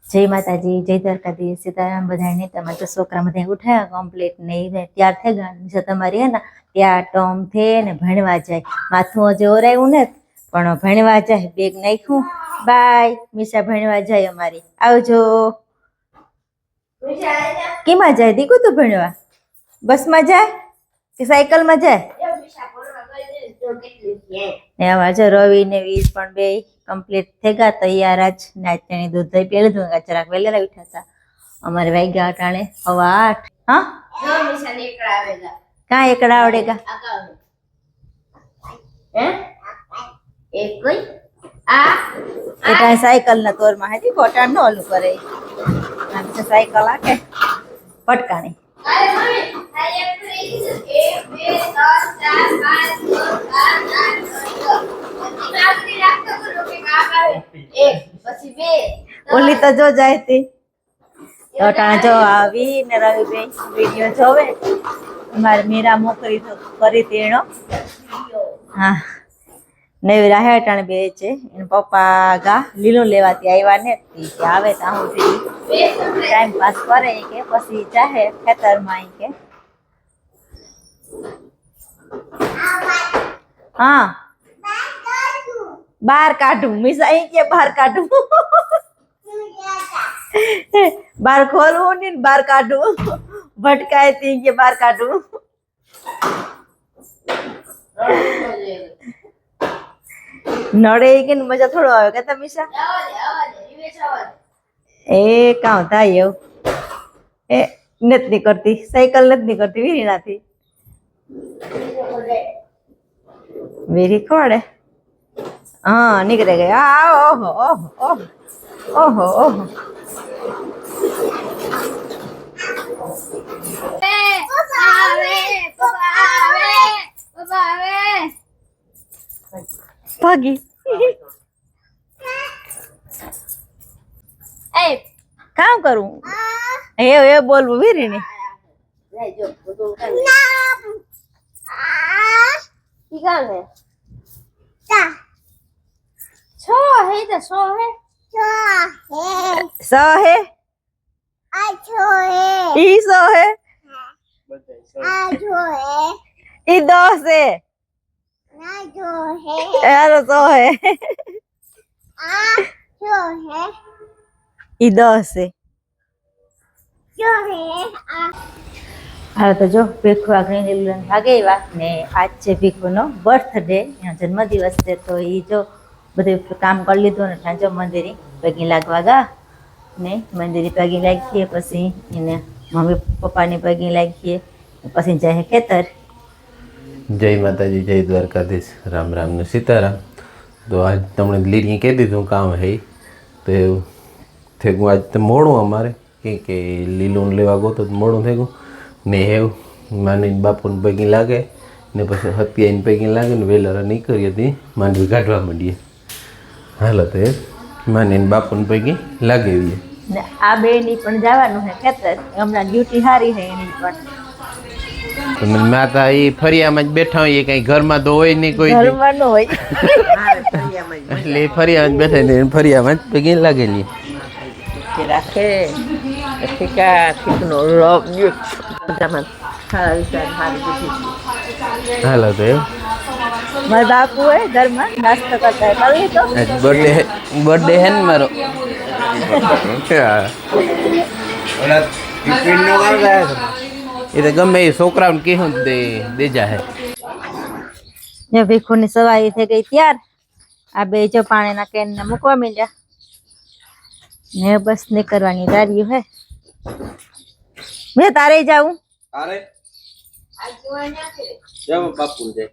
જય માતાજી, જય દ્વારકાધીશ, સીતારામ બધાને। તમે તો છોકરા બધા ઉઠાયા કમ્પ્લીટ ને તૈયાર થઈ ગયા તમારી હે ને ત્યાં ટોમ થે ને ભણવા જાય માથું હજી ઓરાયું ને પણ ભણવા જાય બેગ નાખ્યું બાય મીશા ભણવા જાય અમારી આવજો કેમાં જાય દીકુ તું ભણવા બસમાં જાય કે સાયકલમાં જાય ને આવા જો રવિ ને વીસ પણ બે કમ્પ્લીટ થઈ ગયા તૈયાર જ નાચની દૂધ દહીં પી લીધું જરાક વહેલા ઉઠ્યા હતા અમારે વાગ્યા અટાણે 8:15 હા કાં એકડા આવડેગા એટા સાયકલ ના તોર માં હતી કોટા નો ઓલું કરે સાયકલ આકે પટકાણી ઓલી તો જો જાય તી અટાણે જો આવી ને રવિભાઈ વિડીયો જોવે મારે મીરા મોકલી તો કરી તેણો હા નવી રાહે અટાણે બે છે એના પપ્પા ગા લીલું લેવાથી આવ્યા ને આવે તો હું ટાઈમ પાસ કરે કે પછી ચાહે ખેતરમાં કે હા બહાર કાઢું મીસા કે બહાર કાઢું બાર ખોલવું ને બાર કાઢું ભટકાય તી કે બાર કાઢું નડે કે મજા થોડો આવે કે મીશા એ કાં થાય એવું એ નથી કરતી સાયકલ નથી કરતી વીરી નાથી વીરી ખોડે હા નીકળે ગયા ઓહો ઓહો ઓહો ઓહો ઓહો ભાગી કામ કરું એ બોલવું વીરી ને હા તો જો ભીખુ આગળ ભાગે એવા ને આજ છે ભીખુનો બર્થડે જન્મદિવસ છે તો એ જો બધું કામ કરી લીધું ને જો મંદિરે પગી લાગવા ગા ને મંદિરે પગી લાગીએ પછી એને મમ્મી પપ્પાની પગી લાગીએ પછી જાય ખેતર જય માતાજી જય દ્વારકાધીશ રામ રામ ને સીતારામ તો આજ તમને લીરી કહી દીધું કામ હે તો એવું થઈ ગયું આજ તો મોડું અમારે કે લીલું લેવા ગયો તો મોડું થઈ ગયું ને એવું માની બાપુને પગી લાગે ને પછી હત્યાઈને પગી લાગે ને વેલરા નીકળી હતી માંડવી કાઢવા માંડીએ હાલો તો માની બાપુને પગી લાગેવીએ ને આ બે ની પણ જવાનું હે ખેતર હમણાં ડ્યુટી સારી હે એની પણ માતા એ ફરિયામાં જ બેઠા હોય કઈ ઘરમાં તો હોય નહીં કોઈ ઘરમાં ન હોય એટલે ફરિયામાં જ બેઠા ને ફરિયામાં જ પગી લાગેલી રાખે ઠીકા ઠીકનો રોપ બધામાં હાલો તો મારા બાપુ હોય ઘરમાં નાસ્તો કરતા કરી તો બર્થડે હે ને મારો એ તો ગમે એ છોકરાઓને કહેવું દેજા હે જો ભીખુની સવારી થઈ ગઈ ત્યાર આ બે જો પાણીના કેન ને મૂકવા માંડ્યા ને બસ નીકળવાની તાર્યું હે મેં તારે જાઉં અરે જાવ બાપુ જાય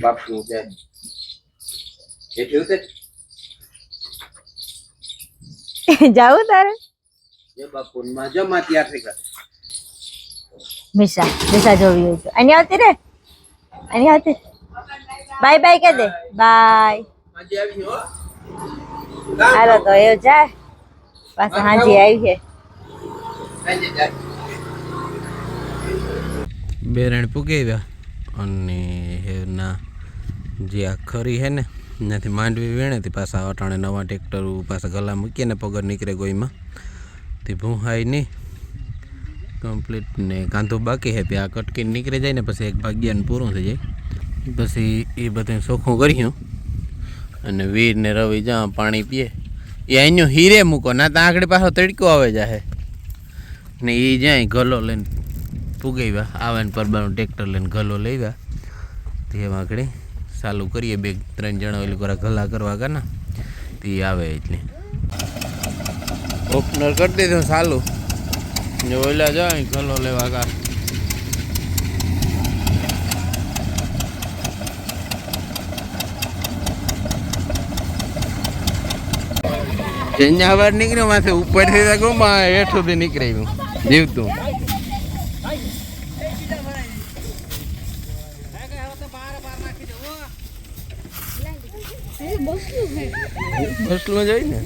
બાપુ જાય એ થયું છે જાઉં તારે જે બાપુ માં જમા તૈયાર થઈ ગયા મીશા જોવી હોય તો અહીં આવતી રે અહીં આવતી બાય બાય કે દે બાય આજે આવી હો હાલો તો એ જાય પાછા હાજી આવી છે બેરણ પૂગી ગયા અને એના જે આ ખરી હે ને નથી માંડવી વેણેથી પાછા અટાણે નવા ટ્રેક્ટર પાછા ગલા મૂકીએ ને પગર નીકળે ગોઈમાં તે ભૂહાય નહીં કમ્પ્લીટ ને કાંધો બાકી હે ત્યાં કટકીને નીકળી જાય ને પછી એક ભાગ્યાને પૂરું થઈ જાય પછી એ બધું ચોખ્ખું કર્યું અને વીર ને રવિ જ્યાં પાણી પીએ એ અહીંનો હીરે મૂકો ના તો આગળ પાછો તડકો આવે જાહે ને એ જ્યાં ગલો લઈને પૂગાવ્યા આવે ને પરબાનું ટ્રેક્ટર લઈને ગલો લેવા તે આગળ ચાલુ કરીએ 2-3 જણા ઓલી કોરા ગલા કરવા કાના તે આવે એટલે ઓપનર કરી દીધું ચાલુ ને ઓલા જાય ગલો લેવા કા જન્યા વાર નીકળ્યો માથે ઉપરથી હેઠુંથી નીકળ્યું જીવતું બસલું જાય ને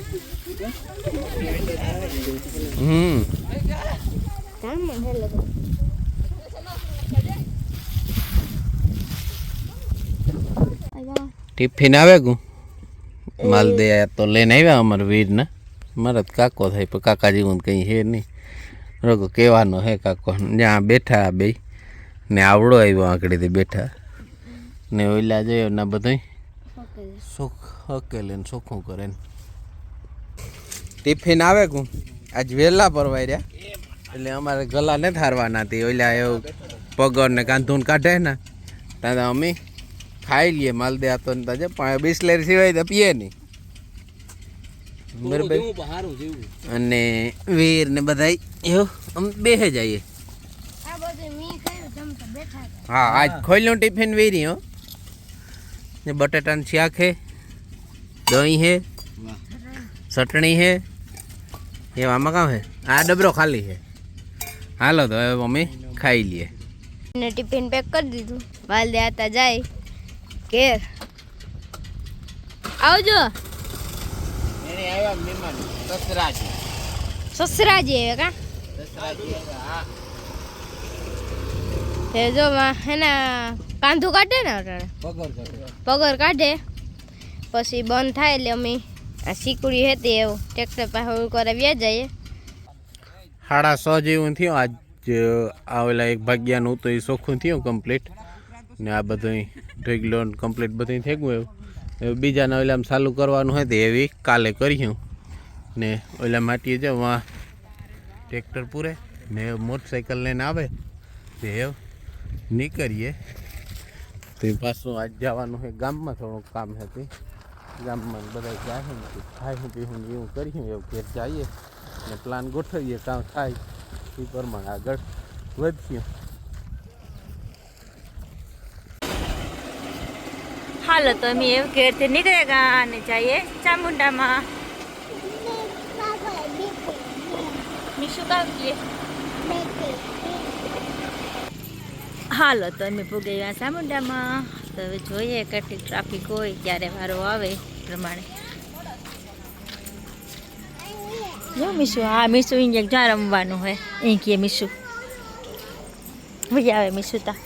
ટિફિન આવે ગયું માલ દે તો લઈને આવ્યા અમારા વીરને મારા કાકો થાય પણ કાકા જેવું કંઈ હે નહીં રોગો કહેવાનો હે કાકો જ્યાં બેઠા બે ને આવડો આવ્યો આંકડીથી બેઠા ને ઓઈલા જોયો ના બધું સુખ હકેલે ને ચોખ્ખું કરે ને ટિફિન આવે કું આજ વહેલા પરવાઈ રહ્યા એટલે અમારે ગલા નથી હારવાના હતી ઓઈલા એવું પગર ને કાંધું કાઢે ને ત્યાં અમે ખાઈ લઈએ માલ દે આપતો ને તાજે બિસ્લેર સિવાય તો પીએ નહીં બરાબર અને વીર ને બધા એવું અમે બેસે જઈએ હા આજ ખોલ્યું ટિફિન વેરી હો ને બટેટાનું શાક હે દહીં હે ચટણી હે એવામાં કામ હે આ ડબરો ખાલી હે હાલો તો હવે મમ્મી ખાઈ લઈએ ને ટિફિન પેક કરી દીધું વાલ દે આતા જાય ઘેર આવજો એને આવ્યા મહેમાન સસરાજી સસરાજી આવ્યા કા તે જો એના કાંધું કાઢે ને અટાણે પગર કાઢે પછી બંધ થાય એટલે અમે આ શીકડી હતી એવું ટ્રેક્ટર પાસે કરાવ્યા જઈએ 6:30 જેવું થયું આજ આવેલા એક ભાગ્યાનું તો એ ચોખ્ખું થયું કમ્પ્લીટ ને આ બધું ઢગલો કમ્પ્લીટ બધું થઈ ગયું એવું બીજાના ઓલામાં ચાલુ કરવાનું હોય તો એવી કાલે કર્યું ને ઓલા માટીએ જવા ટ્રેક્ટર પૂરે ને મોટરસાઇકલ લઈને આવે તે નીકળીએ તો પાછું આજ જવાનું હોય ગામમાં થોડુંક કામ હતું ગામમાં બધા જાય ને ખાઈ પીવું એવું કર્યું એવું ઘેર જઈએ ને પ્લાન ગોઠવીએ કામ થાય એ પ્રમાણે આગળ વધીએ હાલો તો અમે એવું ઘેરથી નીકળેગા અને જઈએ ચામુંડામાં મીશું કામ કીએ હાલો તો અમે પૂગી ગયા ચામુંડામાં તો હવે જોઈએ કેટલી ટ્રાફિક હોય ક્યારે વારો આવે પ્રમાણે જો મીશું હા મીશું અહીંયા જ્યાં રમવાનું હોય અહીં કીએ મીશું મજા આવે મીશું તા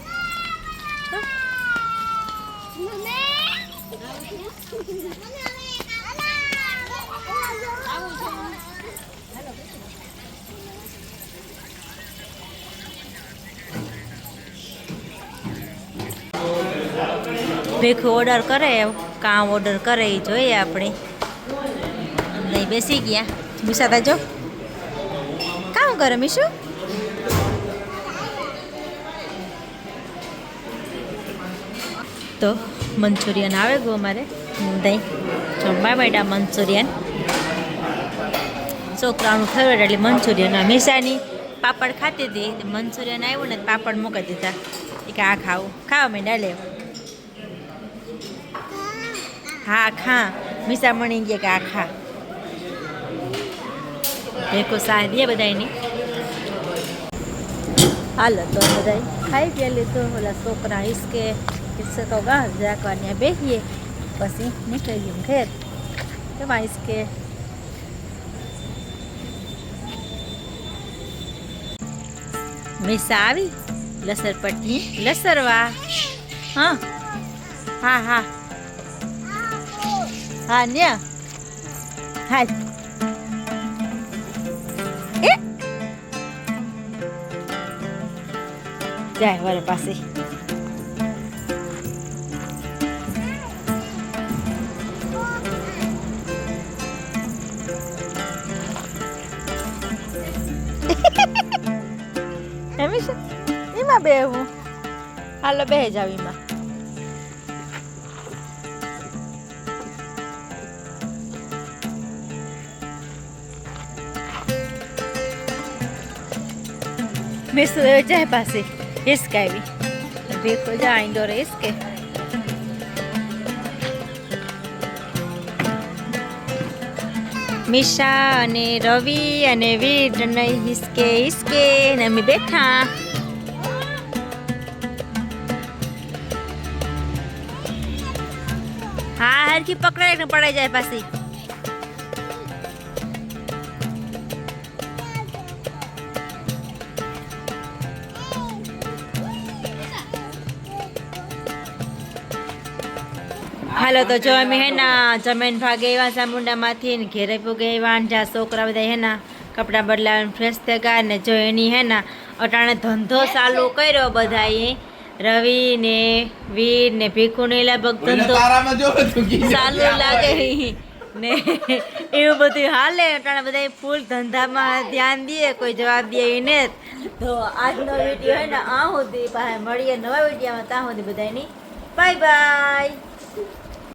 ભેખું ઓર્ડર કરે કામ ઓર્ડર કરે એ જોઈએ આપણે નહીં બેસી ગયા મિસાતા જો કામ કરે મીશુ તો મંચુરિયન આવે ગયું અમારે દહીં જમવા માંડ્યા મંચુરિયન છોકરાનું ફેવરેટ એટલે મંચુરિયન મિસાની પાપડ ખાતી હતી મંચુરિયન આવ્યું ને પાપડ મૂકી દીધા કે આ ખાવું ખાવા માંડ્યા લે હા ખા મીસા મણી ગયા કે આ ખા ભેકો સાહ દે બધાની હાલો તો બધા ખાઈ ગયા લીધું ઓલા છોકરા હિસકે તો ગા રાખવા ત્યાં બેસીએ પછી નીકળી ગયું ઘેર કેમાં હિસકે મીસા આવી લસરપટ્ટી લસરવા હા હા હા હા ન્યા હાલ એ જાય વર પાસે હંમેશા એમાં બેહવું હાલો બેહે જાવ એમાં મિસ્ટર જાય પાસે હિસકાવી દેખો જા ઇન્ડોર હિસકે મિશા અને રવિ અને વીર અને હિસકે હિસકે ને અમે બેઠા હા હરખી પકડાય ને પડાઈ જાય પાછી હાલો તો જો અમે હે ના જમીન ભાગે એવા ચામુંડામાંથી ને ઘેરે પૂગે એવા જ્યાં છોકરા બધા હે ના કપડાં બદલાવીને ફ્રેશ થઈ ગયા ને જો એની હે ના અટાણે ધંધો ચાલુ કર્યો બધાએ રવિ ને વીર ને ભીખુ ને લગભગ ધંધો ચાલુ લાગે ને એવું બધું હાલે અટાણે બધા ફૂલ ધંધામાં ધ્યાન દે કોઈ જવાબ દે ને તો આજનો વિડીયો હે ને આ સુધી પાસે મળીએ નવા વિડીયોમાં ત્યાં સુધી બધાની બાય બાય